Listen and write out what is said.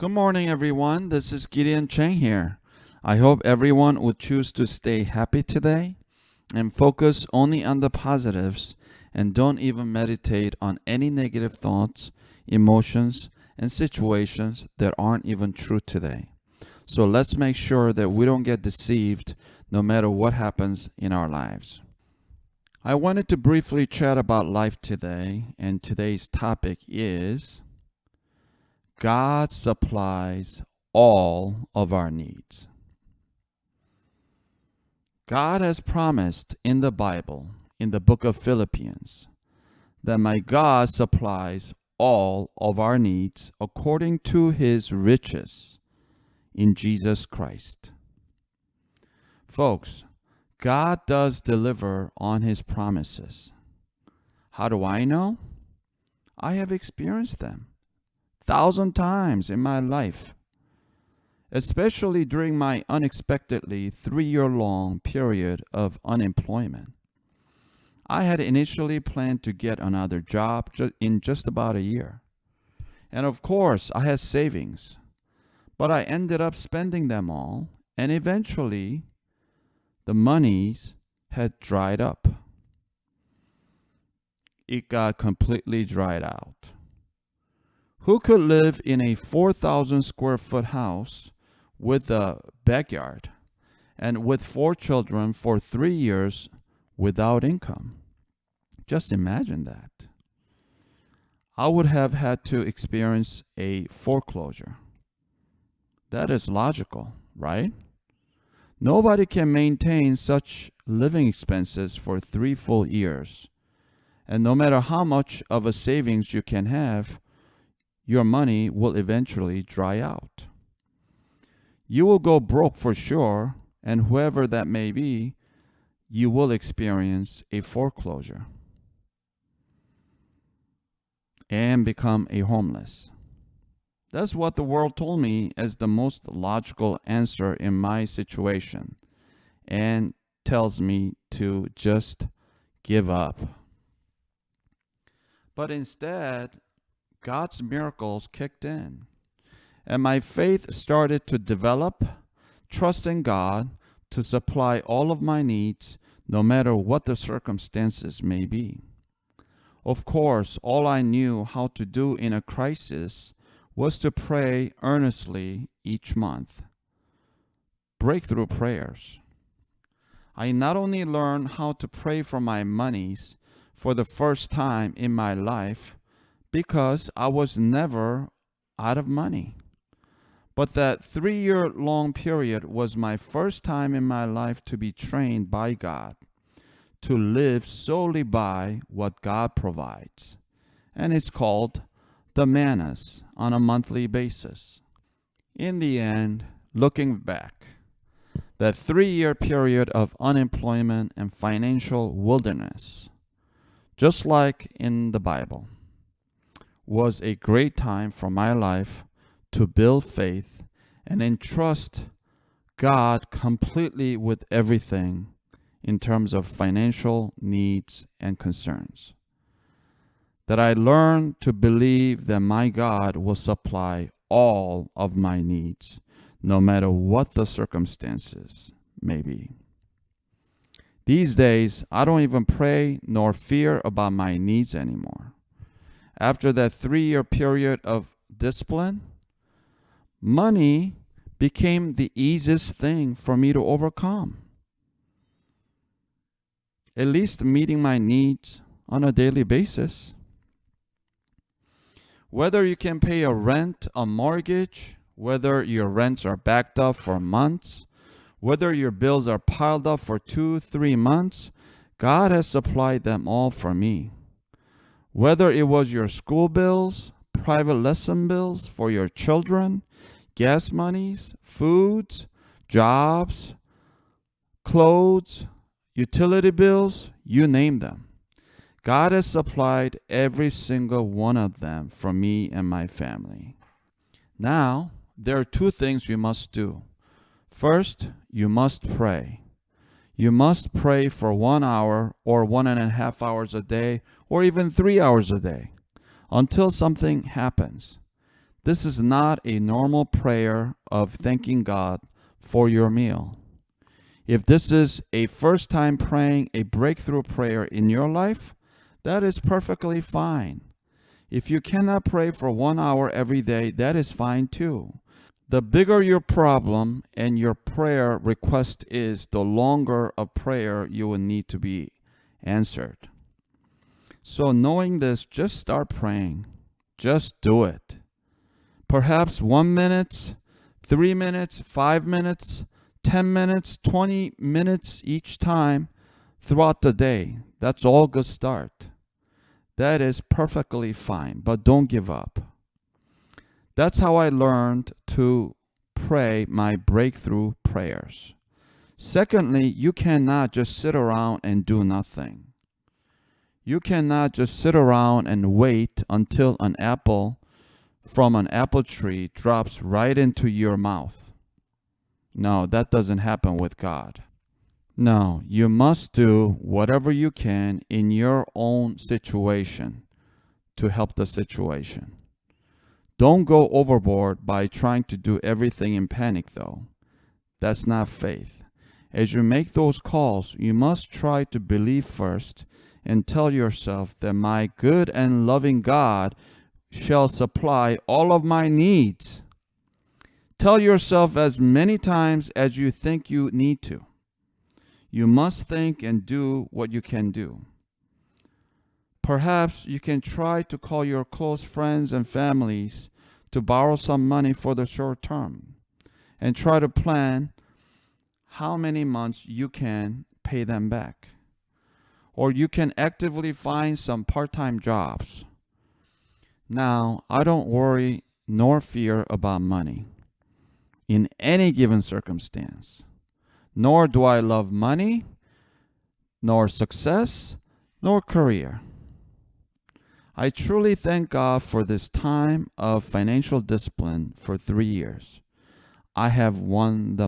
Good morning, everyone. This is Gideon Cheng here. I hope everyone would choose to stay happy today and focus only on the positives and don't even meditate on any negative thoughts, emotions, and situations that aren't even true today. So let's make sure that we don't get deceived no matter what happens in our lives. I wanted to briefly chat about life today, and today's topic is God supplies all of our needs. God has promised in the Bible, in the book of Philippians, that my God supplies all of our needs according to his riches in Jesus Christ. Folks, God does deliver on his promises. How do I know? I have experienced them 1,000 times in my life, especially during my unexpectedly 3-year-long period of unemployment. I had initially planned to get another job in just about a year. And of course, I had savings, but I ended up spending them all, and eventually the monies had dried up. It got completely dried out. Who could live in a 4,000 square foot house with a backyard and with 4 children for 3 years without income? Just imagine that. I would have had to experience a foreclosure. That is logical, right? Nobody can maintain such living expenses for 3 full years. And no matter how much of a savings you can have, your money will eventually dry out. You will go broke for sure, and whoever that may be, you will experience a foreclosure and become a homeless. That's what the world told me as the most logical answer in my situation, and tells me to just give up. But instead, God's miracles kicked in, and my faith started to develop, trusting God to supply all of my needs, no matter what the circumstances may be. Of course, all I knew how to do in a crisis was to pray earnestly each month. Breakthrough prayers. I not only learned how to pray for my monies for the first time in my life, because I was never out of money. But that 3-year-long period was my first time in my life to be trained by God to live solely by what God provides. And it's called the mannas on a monthly basis. In the end, looking back, that 3-year period of unemployment and financial wilderness, just like in the Bible, was a great time for my life to build faith and entrust God completely with everything in terms of financial needs and concerns. That I learned to believe that my God will supply all of my needs, no matter what the circumstances may be. These days, I don't even pray nor fear about my needs anymore. After that 3-year period of discipline, money became the easiest thing for me to overcome. At least meeting my needs on a daily basis. Whether you can pay a rent, a mortgage, whether your rents are backed up for months, whether your bills are piled up for 2-3 months, God has supplied them all for me. Whether it was your school bills, private lesson bills for your children, gas monies, foods, jobs, clothes, utility bills, you name them. God has supplied every single one of them for me and my family. Now, there are 2 things you must do. First, you must pray. You must pray for 1 hour or 1.5 hours a day, or even 3 hours a day, until something happens. This is not a normal prayer of thanking God for your meal. If this is a first time praying a breakthrough prayer in your life, that is perfectly fine. If you cannot pray for 1 hour every day, that is fine too. The bigger your problem and your prayer request is, the longer of prayer you will need to be answered. So knowing this, just start praying. Just do it. Perhaps 1 minute, 3 minutes, 5 minutes, 10 minutes, 20 minutes each time throughout the day. That's all good start. That is perfectly fine, but don't give up. That's how I learned to pray my breakthrough prayers. Secondly, you cannot just sit around and do nothing. You cannot just sit around and wait until an apple from an apple tree drops right into your mouth. No, that doesn't happen with God. No, you must do whatever you can in your own situation to help the situation. Don't go overboard by trying to do everything in panic, though. That's not faith. As you make those calls, you must try to believe first and tell yourself that my good and loving God shall supply all of my needs. Tell yourself as many times as you think you need to. You must think and do what you can do. Perhaps you can try to call your close friends and families to borrow some money for the short term and try to plan how many months you can pay them back. Or you can actively find some part-time jobs. Now, I don't worry nor fear about money in any given circumstance. Nor do I love money, nor success, nor career. I truly thank God for this time of financial discipline for 3 years. I have won the